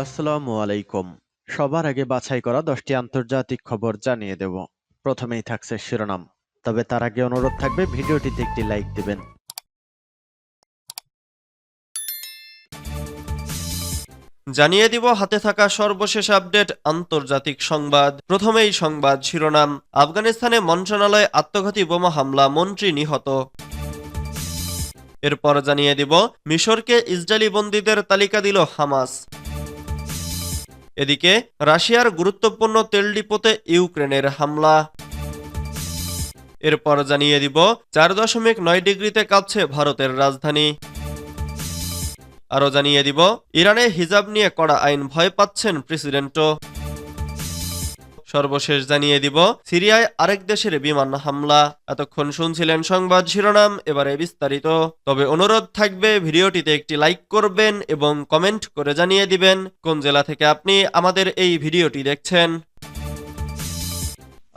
আসসালামু আলাইকুম। সবার আগে বাছাই করা 10টি আন্তর্জাতিক খবর জানিয়ে দেব। প্রথমেই থাকছে শিরোনাম। তবে তার আগে অনুরোধ থাকবে ভিডিওটিতে একটি লাইক দিবেন। জানিয়ে দিব হাতে থাকা সর্বশেষ আপডেট আন্তর্জাতিক সংবাদ। প্রথমেই সংবাদ শিরোনাম। আফগানিস্তানে মন্ত্রণালয়ে আত্মঘাতী বোমা হামলা, মন্ত্রী নিহত। এরপর জানিয়ে দিব মিশরকে ইসরায়েলি বন্দীদের তালিকা দিল হামাস। এদিকে রাশিয়ার গুরুত্বপূর্ণ তেল ডিপোতে ইউক্রেনের হামলা। এরপর জানিয়ে দিব 4.9 ডিগ্রিতে কাঁপছে ভারতের রাজধানী। আরও জানিয়ে দিব ইরানে হিজাব নিয়ে কড়া আইন, ভয় পাচ্ছেন প্রেসিডেন্টও। সর্বশেষ জানিয়ে দিব সিরিয়ায় আরেক দেশের বিমান হামলা। এতক্ষণ শুনছিলেন সংবাদ শিরোনাম, এবারে বিস্তারিত। তবে অনুরোধ থাকবে ভিডিওটিতে একটি লাইক করবেন এবং কমেন্ট করে জানিয়ে দিবেন কোন জেলা থেকে আপনি আমাদের এই ভিডিওটি দেখছেন।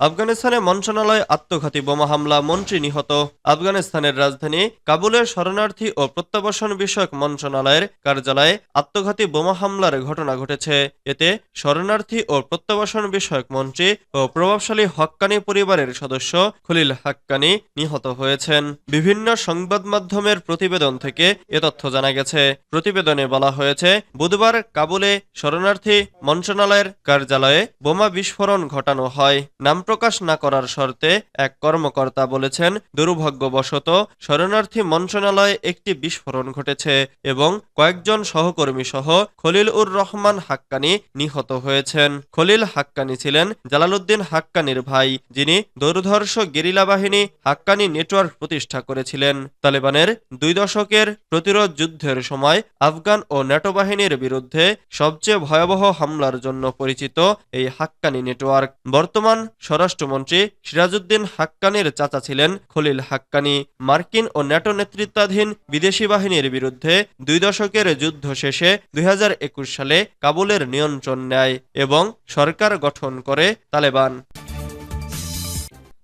আফগানিস্তানে মন্ত্রণালয়ে আত্মঘাতী বোমা হামলা, মন্ত্রী নিহত। আফগানিস্তানের রাজধানী কাবুলের শরণার্থী ও প্রত্যাবাসন বিষয়ক মন্ত্রণালয়ের কার্যালয়ে আত্মঘাতী বোমা হামলার ঘটনা ঘটেছে। এতে শরণার্থী ও প্রত্যাবাসন বিষয়ক মন্ত্রী ও প্রভাবশালী হাক্কানি পরিবারের সদস্য খলিল হাক্কানি নিহত হয়েছেন। বিভিন্ন সংবাদ মাধ্যমের প্রতিবেদন থেকে এ তথ্য জানা গেছে। প্রতিবেদনে বলা হয়েছে, বুধবার কাবুলে শরণার্থী মন্ত্রণালয়ের কার্যালয়ে বোমা বিস্ফোরণ ঘটানো হয়। নাম প্রকাশ না করার শর্তে এক কর্মকর্তা বলেছেন, দুর্ভাগ্যবশত শরণার্থী মন্ত্রণালয়ে একটি বিস্ফোরণ ঘটেছে এবং কয়েকজন সহকর্মী সহ খলিল উর রহমান হাক্কানি নিহত হয়েছেন। খলিল হাক্কানি ছিলেন জালালউদ্দিন হাক্কানির ভাই, যিনি দুর্ধর্ষ গেরিলা বাহিনী হাক্কানি নেটওয়ার্ক প্রতিষ্ঠা করেছিলেন। তালেবানের 2 দশকের প্রতিরোধ যুদ্ধের সময় আফগান ও ন্যাটো বাহিনীর বিরুদ্ধে সবচেয়ে ভয়াবহ হামলার জন্য পরিচিত এই হাক্কানি নেটওয়ার্ক। বর্তমান স্বরাষ্ট্রমন্ত্রী সিরাজউদ্দিন হাক্কানির চাচা ছিলেন খলিল হাক্কানি। মার্কিন ও ন্যাটো নেতৃত্বাধীন বিদেশি বাহিনীর বিরুদ্ধে 2 দশকের যুদ্ধ শেষে 2021 সালে কাবুলের নিয়ন্ত্রণ নেয় এবং সরকার গঠন করে তালেবান।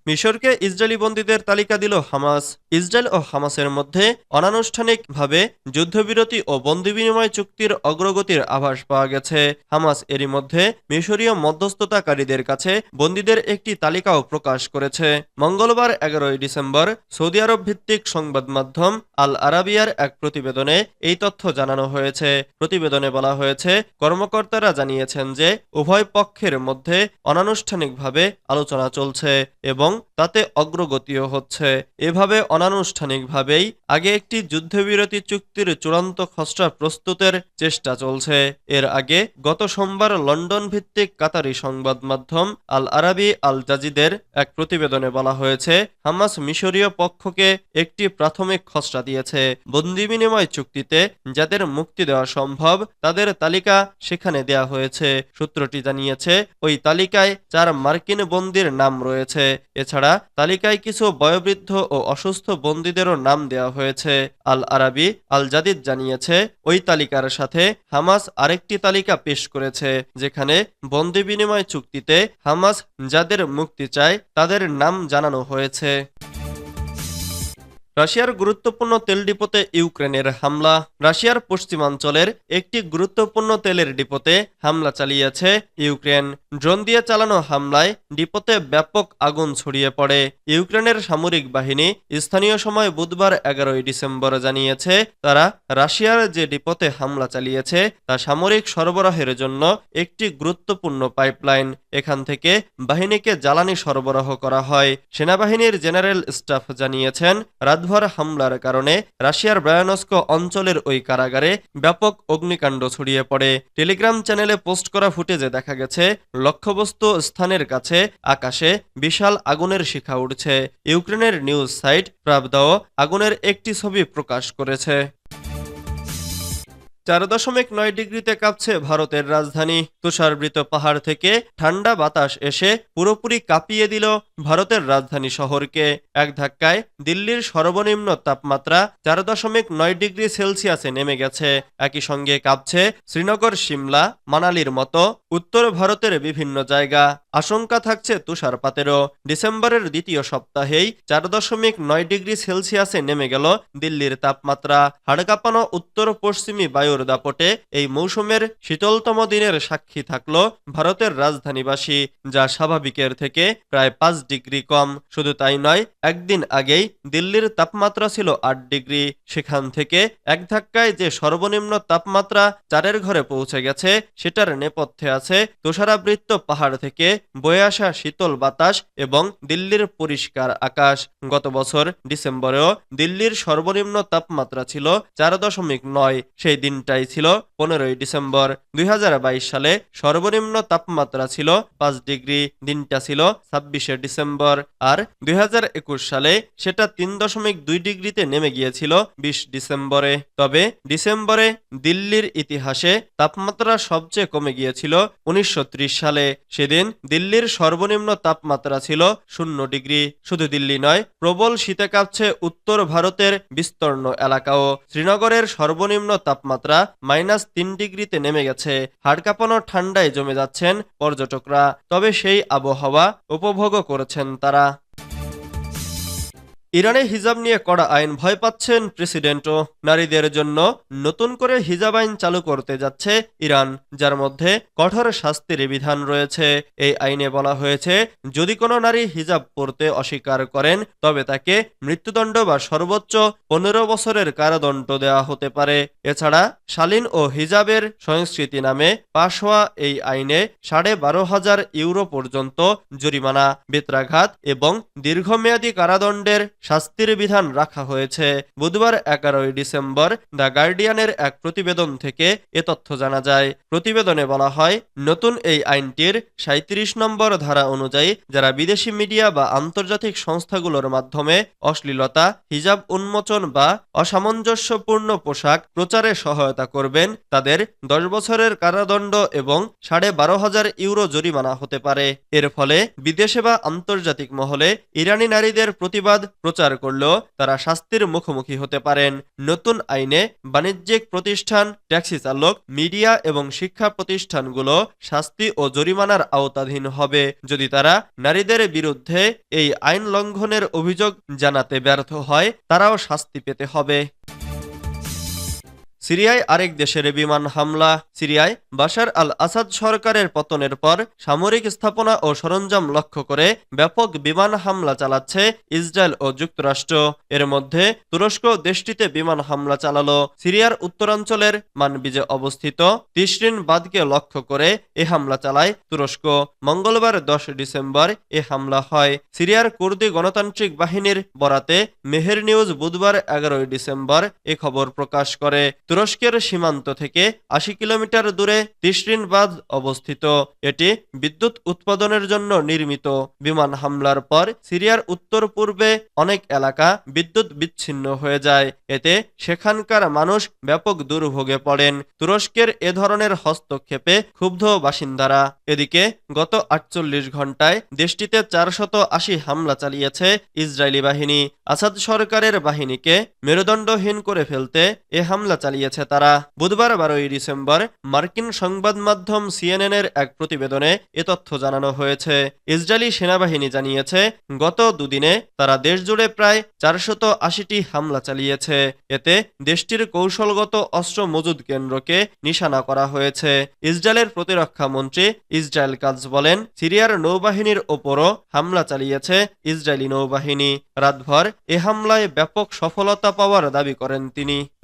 মিশরকে ইসরায়েলি বন্দীদের তালিকা দিল হামাস। ইসরায়েল ও হামাসের মধ্যে অনানুষ্ঠানিকভাবে যুদ্ধবিরতি ও বন্দী বিনিময় চুক্তির অগ্রগতির আভাস পাওয়া গেছে। হামাস এরই মধ্যে মিশরীয় মধ্যস্থতাকারীদের কাছে বন্দীদের একটি তালিকাও প্রকাশ করেছে। মঙ্গলবার 11 ডিসেম্বর সৌদি আরব ভিত্তিক সংবাদ মাধ্যম আল আরাবিয়ার এক প্রতিবেদনে এই তথ্য জানানো হয়েছে। প্রতিবেদনে বলা হয়েছে, কর্মকর্তারা জানিয়েছেন যে উভয় পক্ষের মধ্যে অনানুষ্ঠানিকভাবে আলোচনা চলছে এবং তাতে অগ্রগতিও হচ্ছে। এভাবে অনানুষ্ঠানিকভাবেই আগে একটি যুদ্ধবিরতি চুক্তির চূড়ান্ত খসড়া প্রস্তুতের চেষ্টা চলছে। এর আগে গত সোমবার লন্ডন ভিত্তিক কাতারি সংবাদ মাধ্যম আল আরাবি আল জাজিদের এক প্রতিবেদনে বলা হয়েছে, হামাস মিশরীয় পক্ষকে একটি প্রাথমিক খসড়া দিয়েছে। বন্দি বিনিময় চুক্তিতে যাদের মুক্তি দেওয়া সম্ভব তাদের তালিকা সেখানে দেয়া হয়েছে। সূত্রটি জানিয়েছে, ওই তালিকায় 4 মার্কিন বন্দির নাম রয়েছে। এছাড়া তালিকায় কিছু বয়োবৃদ্ধ ও অসুস্থ বন্দীদেরও নাম দেওয়া হয়েছে। আল আরাবি আল জাদিদ জানিয়েছে, ওই তালিকার সাথে হামাস আরেকটি তালিকা পেশ করেছে, যেখানে বন্দি বিনিময় চুক্তিতে হামাস যাদের মুক্তি চায় তাদের নাম জানানো হয়েছে। রাশিয়ার গুরুত্বপূর্ণ তেল ডিপোতে ইউক্রেনের হামলা। রাশিয়ার পশ্চিমাঞ্চলের একটি গুরুত্বপূর্ণ তেলের ডিপোতে হামলা চালিয়েছে ইউক্রেন। ড্রোন দিয়ে চালানো হামলায় ডিপোতে ব্যাপক আগুন ছড়িয়ে পড়ে। ইউক্রেনের সামরিক বাহিনী স্থানীয় সময় বুধবার 11 ডিসেম্বর জানিয়েছে, তারা রাশিয়ার যে ডিপোতে হামলা চালিয়েছে তা সামরিক সরবরাহের জন্য একটি গুরুত্বপূর্ণ পাইপলাইন। এখান থেকে বাহিনীকে জ্বালানি সরবরাহ করা হয়। সেনাবাহিনীর জেনারেল স্টাফ জানিয়েছেন, রাতভর হামলার কারণে রাশিয়ার ব্রায়ানস্ক অঞ্চলের ওই কারাগারে ব্যাপক অগ্নিকাণ্ড ছড়িয়ে পড়ে। টেলিগ্রাম চ্যানেলে পোস্ট করা ফুটেজে দেখা গেছে, লক্ষ্যবস্তু স্থানের কাছে আকাশে বিশাল আগুনের শিখা উঠছে। ইউক্রেনের নিউজ সাইট প্রাভদাও আগুনের একটি ছবি প্রকাশ করেছে। 4.9 ডিগ্রিতে কাঁপছে ভারতের রাজধানী। তুষারবৃত পাহাড় থেকে ঠান্ডা বাতাস এসে পুরোপুরি কাঁপিয়ে দিল ভারতের রাজধানী শহরকে। এক ধাক্কায় দিল্লির সর্বনিম্ন তাপমাত্রা 4.9 ডিগ্রি সেলসিয়াসে নেমে গেছে। একই সঙ্গে কাঁপছে শ্রীনগর, সিমলা, মানালির মতো উত্তর ভারতের বিভিন্ন জায়গা। আশঙ্কা থাকছে তুষারপাতেরও। ডিসেম্বরের দ্বিতীয় সপ্তাহেই 4.9 ডিগ্রি সেলসিয়াসে নেমে গেল দিল্লির তাপমাত্রা। হাড়কাঁপানো উত্তর পশ্চিমী বায়ুর রৌদ্রের দাপটে এই মৌসুমের শীতলতম দিনের সাক্ষী থাকল ভারতের রাজধানীবাসী, যা স্বাভাবিকের থেকে প্রায় 5 ডিগ্রি কম। শুধু তাই নয়, একদিন আগেই দিল্লির তাপমাত্রা ছিল 8 ডিগ্রি। সেখান থেকে এক ধাক্কায় যে সর্বনিম্ন তাপমাত্রা 4-এর ঘরে পৌঁছে গেছে, সেটার নেপথ্যে আছে তুষারাবৃত পাহাড় থেকে বয়ে আসা শীতল বাতাস এবং দিল্লির পরিষ্কার আকাশ। গত বছর ডিসেম্বরেও দিল্লির সর্বনিম্ন তাপমাত্রা ছিল 4.9। সেই দিনটাই ছিল 15ই ডিসেম্বর। 2022 সালে সর্বনিম্ন তাপমাত্রা ছিল 5 ডিগ্রি, দিনটা ছিল 26শে ডিসেম্বর। আর 2021 সালে সেটা 3.2 ডিগ্রিতে নেমে গিয়েছিল 20 ডিসেম্বরে। তবে ডিসেম্বরে দিল্লির ইতিহাসে তাপমাত্রা সবচেয়ে কমে গিয়েছিল 1930 সালে। সেদিন দিল্লির সর্বনিম্ন তাপমাত্রা ছিল 0 ডিগ্রি। শুধু দিল্লি নয়, প্রবল শীতে কাঁপছে উত্তর ভারতের বিস্তীর্ণ এলাকাও। শ্রীনগরের সর্বনিম্ন তাপমাত্রা -3 ডিগ্রিতে নেমে গেছে। হাড় কাঁপানো ঠান্ডায় জমে যাচ্ছেন পর্যটকরা। তবে সেই আবহাওয়া উপভোগও করেছেন তারা। ইরানে হিজাব নিয়ে কড়া আইন, ভয় পাচ্ছেন প্রেসিডেন্টও। নারীদের জন্য নতুন করে হিজাব আইন চালু করতে যাচ্ছে ইরান, যার মধ্যে কঠোর শাস্তির বিধান রয়েছে। এই আইনে বলা হয়েছে, যদি কোনো নারী হিজাব পরতে অস্বীকার করেন, তবে তাকে মৃত্যুদণ্ড বা সর্বোচ্চ 15 বছরের কারাদণ্ড দেওয়া হতে পারে। এছাড়া শালীন ও হিজাবের সংস্কৃতি নামে পাশ হওয়া এই আইনে 12,500 ইউরো পর্যন্ত জরিমানা, বেত্রাঘাত এবং দীর্ঘমেয়াদী কারাদণ্ডের শাস্তির বিধান রাখা হয়েছে। বুধবার 11ই ডিসেম্বর দ্য গার্ডিয়ানের এক প্রতিবেদন থেকে এ তথ্য জানা যায়। প্রতিবেদনে বলা হয়, নতুন এই আইনটির 37 নম্বর ধারা অনুযায়ী যারা বিদেশি মিডিয়া বা আন্তর্জাতিক সংস্থাগুলোর মাধ্যমে অশ্লীলতা, হিজাব উন্মোচন বা অসামঞ্জস্যপূর্ণ পোশাক প্রচারে সহায়তা করবেন, তাদের 10 বছরের কারাদণ্ড এবং 12,500 ইউরো জরিমানা হতে পারে। এর ফলে বিদেশে বা আন্তর্জাতিক মহলে ইরানি নারীদের প্রতিবাদ প্রচার করলেও তারা শাস্তির মুখোমুখি হতে পারেন। নতুন আইনে বাণিজ্যিক প্রতিষ্ঠান, ট্যাক্সি চালক, মিডিয়া এবং শিক্ষা প্রতিষ্ঠানগুলো শাস্তি ও জরিমানার আওতাধীন হবে যদি তারা নারীদের বিরুদ্ধে এই আইন লঙ্ঘনের অভিযোগ জানাতে ব্যর্থ হয়। তারাও শাস্তি পেতে হবে। সিরিয়ায় আরেক দেশের বিমান হামলা। সিরিয়ায় বাশার আল আসাদ সরকারের পতনের পর সামরিক স্থাপনা ও সরঞ্জাম লক্ষ্য করে ব্যাপক বিমান হামলা চালাচ্ছে ইসরায়েল ও যুক্তরাষ্ট্র। এর মধ্যে তুরস্ক দেশটিতে বিমান হামলা চালালো। সিরিয়ার উত্তরাঞ্চলের মানবিজে অবস্থিত তিশরিন বাঁধকে লক্ষ্য করে এ হামলা চালায় তুরস্ক। মঙ্গলবার 10 ডিসেম্বর এ হামলা হয়। সিরিয়ার কুর্দি গণতান্ত্রিক বাহিনীর বরাতে মেহের নিউজ বুধবার 11 ডিসেম্বর এ খবর প্রকাশ করে। তুরস্কের সীমান্ত থেকে 80 কিলোমিটার দূরে তিশরিন বাঁধ অবস্থিত। এটি বিদ্যুৎ উৎপাদনের জন্য নির্মিত। বিমান হামলার পর সিরিয়ার উত্তর পূর্বে অনেক এলাকা বিদ্যুৎ বিচ্ছিন্ন হয়ে যায়। এতে সেখানকার মানুষ ব্যাপক দুর্ভোগে পড়েন। তুরস্কের এ ধরনের হস্তক্ষেপে ক্ষুব্ধ বাসিন্দারা। এদিকে গত 48 ঘন্টায় দেশটিতে 480 হামলা চালিয়েছে ইসরায়েলি বাহিনী। আসাদ সরকারের বাহিনীকে মেরুদণ্ডহীন করে ফেলতে এ হামলা চালিয়েছে তারা। বুধবার 12 ডিসেম্বর মার্কিন সংবাদ মাধ্যম সিএনএন-এর এক প্রতিবেদনে এ তথ্য জানানো হয়েছে। ইসরায়েলি সেনাবাহিনী জানিয়েছে, গত দুদিনে তারা দেশজুড়ে প্রায় 480টি হামলা চালিয়েছে। এতে দেশটির কৌশলগত অস্ত্র মজুদ কেন্দ্রকে নিশানা করা হয়েছে। ইসরায়েলের প্রতিরক্ষা মন্ত্রী ইসরায়েল কাটজ বলেন, সিরিয়ার নৌবাহিনীর ওপরও হামলা চালিয়েছে ইসরায়েলি নৌবাহিনী। রাতভর এ হামলায় ব্যাপক সফলতা পাওয়ার দাবি করেন তিনি।